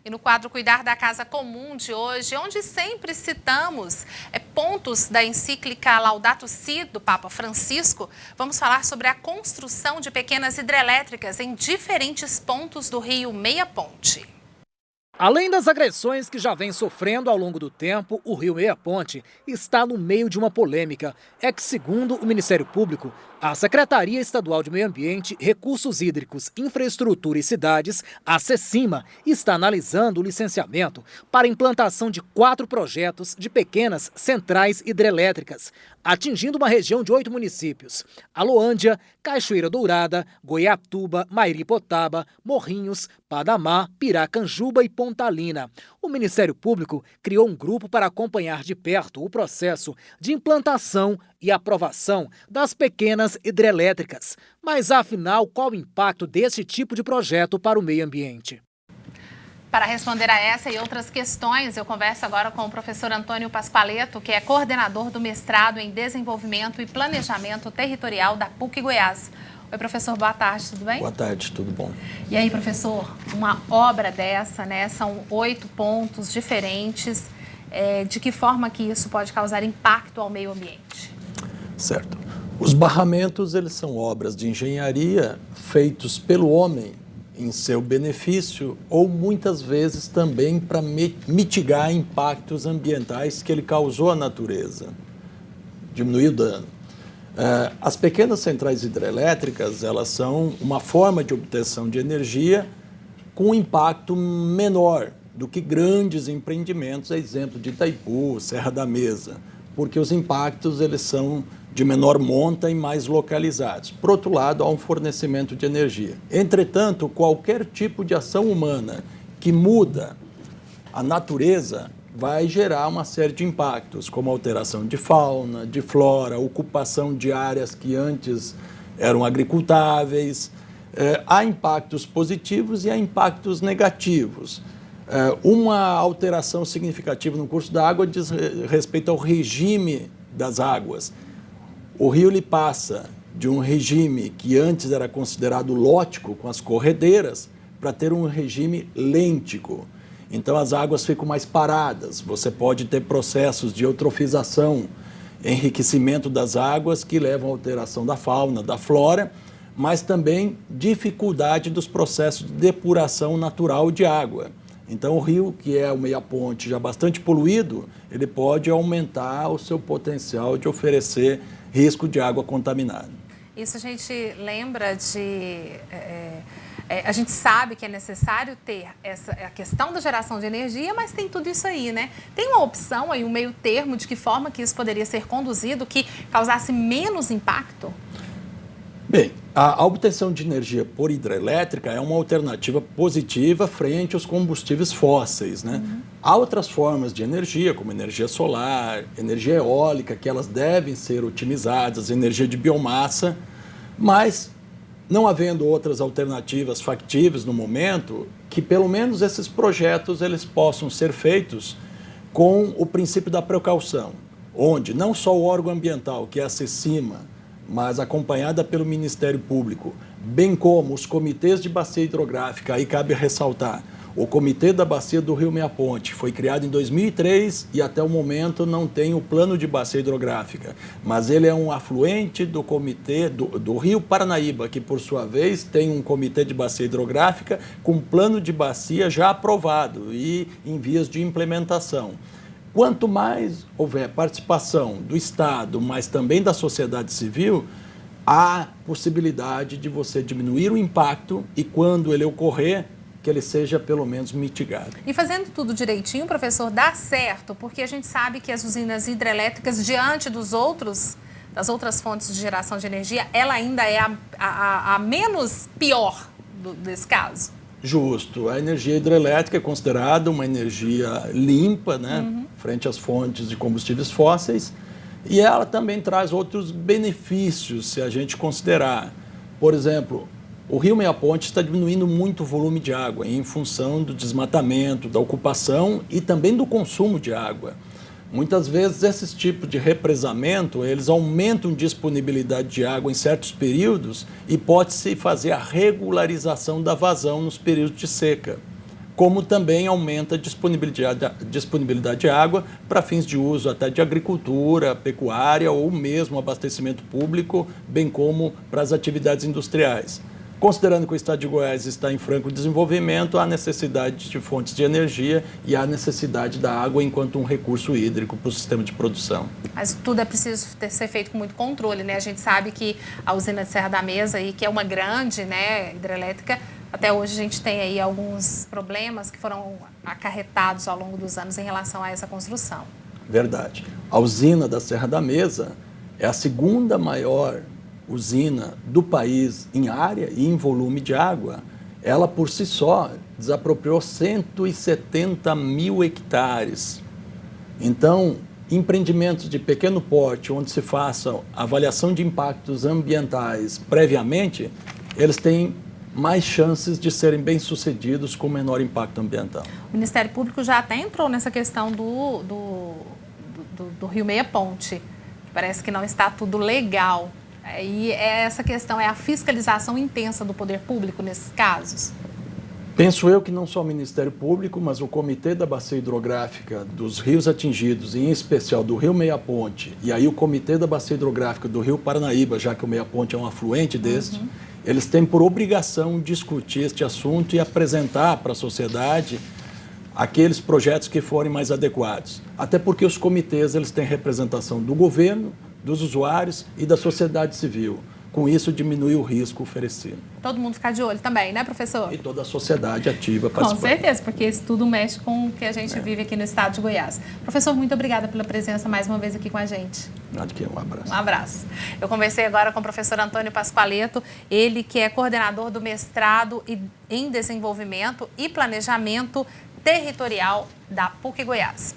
E no quadro Cuidar da Casa Comum de hoje, onde sempre citamos pontos da encíclica Laudato Si do Papa Francisco, vamos falar sobre a construção de pequenas hidrelétricas em diferentes pontos do rio Meia Ponte. Além das agressões que já vem sofrendo ao longo do tempo, o rio Meia Ponte está no meio de uma polêmica. É que, segundo o Ministério Público, a Secretaria Estadual de Meio Ambiente, Recursos Hídricos, Infraestrutura e Cidades, a SECIMA, está analisando o licenciamento para a implantação de 4 projetos de pequenas centrais hidrelétricas, atingindo uma região de 8 municípios: Aloândia, Cachoeira Dourada, Goiatuba, Mairipotaba, Morrinhos, Padamar, Piracanjuba e Pontalina. O Ministério Público criou um grupo para acompanhar de perto o processo de implantação e aprovação das pequenas hidrelétricas. Mas, afinal, qual o impacto desse tipo de projeto para o meio ambiente? Para responder a essa e outras questões, eu converso agora com o professor Antônio Paspaleto, que é coordenador do mestrado em Desenvolvimento e Planejamento Territorial da PUC Goiás. Oi, professor, boa tarde, tudo bem? Boa tarde, tudo bom. E aí, professor, uma obra dessa, né? São 8 pontos diferentes. De que forma que isso pode causar impacto ao meio ambiente? Certo. Os barramentos, eles são obras de engenharia feitos pelo homem em seu benefício ou muitas vezes também para mitigar impactos ambientais que ele causou à natureza, diminuir o dano. As pequenas centrais hidrelétricas, elas são uma forma de obtenção de energia com impacto menor do que grandes empreendimentos, exemplo de Itaipu, Serra da Mesa, porque os impactos eles são de menor monta e mais localizados. Por outro lado, há um fornecimento de energia. Entretanto, qualquer tipo de ação humana que muda a natureza vai gerar uma série de impactos, como alteração de fauna, de flora, ocupação de áreas que antes eram agricultáveis. Há impactos positivos e há impactos negativos. Uma alteração significativa no curso da água diz respeito ao regime das águas. O rio ele passa de um regime que antes era considerado lótico, com as corredeiras, para ter um regime lêntico. Então as águas ficam mais paradas, você pode ter processos de eutrofização, enriquecimento das águas que levam à alteração da fauna, da flora, mas também dificuldade dos processos de depuração natural de água. Então o rio, que é o Meia Ponte já bastante poluído, ele pode aumentar o seu potencial de oferecer risco de água contaminada. Isso a gente lembra de... a gente sabe que é necessário ter a questão da geração de energia, mas tem tudo isso aí, né? Tem uma opção aí, um meio termo de que forma que isso poderia ser conduzido, que causasse menos impacto? Bem, a obtenção de energia por hidrelétrica é uma alternativa positiva frente aos combustíveis fósseis, né? Há outras formas de energia, como energia solar, energia eólica, que elas devem ser otimizadas, energia de biomassa, mas não havendo outras alternativas factíveis no momento, que pelo menos esses projetos eles possam ser feitos com o princípio da precaução, onde não só o órgão ambiental, que é a SECIMA, mas acompanhada pelo Ministério Público, bem como os comitês de bacia hidrográfica, aí cabe ressaltar, o Comitê da Bacia do Rio Meia Ponte foi criado em 2003 e até o momento não tem o plano de bacia hidrográfica, mas ele é um afluente do comitê do Rio Paranaíba, que por sua vez tem um comitê de bacia hidrográfica com plano de bacia já aprovado e em vias de implementação. Quanto mais houver participação do Estado, mas também da sociedade civil, há possibilidade de você diminuir o impacto e, quando ele ocorrer, que ele seja pelo menos mitigado. E fazendo tudo direitinho, professor, dá certo, porque a gente sabe que as usinas hidrelétricas, diante das outras fontes de geração de energia, ela ainda é a menos pior desse caso. Justo. A energia hidrelétrica é considerada uma energia limpa, né, frente às fontes de combustíveis fósseis, e ela também traz outros benefícios, se a gente considerar. Por exemplo, o rio Meia Ponte está diminuindo muito o volume de água em função do desmatamento, da ocupação e também do consumo de água. Muitas vezes esses tipos de represamento, eles aumentam disponibilidade de água em certos períodos e pode-se fazer a regularização da vazão nos períodos de seca. como também aumenta a disponibilidade de água para fins de uso até de agricultura, pecuária ou mesmo abastecimento público, bem como para as atividades industriais. Considerando que o estado de Goiás está em franco desenvolvimento, há necessidade de fontes de energia e há necessidade da água enquanto um recurso hídrico para o sistema de produção. Mas tudo é preciso ser feito com muito controle, né? A gente sabe que a usina de Serra da Mesa, que é uma grande, né, hidrelétrica, até hoje a gente tem aí alguns problemas que foram acarretados ao longo dos anos em relação a essa construção. Verdade. A usina da Serra da Mesa é a segunda maior usina do país em área e em volume de água. Ela, por si só, desapropriou 170 mil hectares. Então, empreendimentos de pequeno porte, onde se faça avaliação de impactos ambientais previamente, eles têm mais chances de serem bem-sucedidos com menor impacto ambiental. O Ministério Público já até entrou nessa questão do Rio Meia Ponte, que parece que não está tudo legal. E essa questão é a fiscalização intensa do poder público nesses casos? Penso eu que não só o Ministério Público, mas o Comitê da Bacia Hidrográfica dos rios atingidos, e em especial do Rio Meia Ponte, e aí o Comitê da Bacia Hidrográfica do Rio Paranaíba, já que o Meia Ponte é um afluente deste, eles têm por obrigação discutir este assunto e apresentar para a sociedade aqueles projetos que forem mais adequados. Até porque os comitês eles têm representação do governo, dos usuários e da sociedade civil. Com isso, diminui o risco oferecido. Todo mundo ficar de olho também, né, professor? E toda a sociedade ativa participando. Com certeza, porque isso tudo mexe com o que a gente vive aqui no estado de Goiás. Professor, muito obrigada pela presença mais uma vez aqui com a gente. Nada que um abraço. Um abraço. Eu conversei agora com o professor Antônio Pascoaleto, ele que é coordenador do mestrado em Desenvolvimento e Planejamento Territorial da PUC Goiás.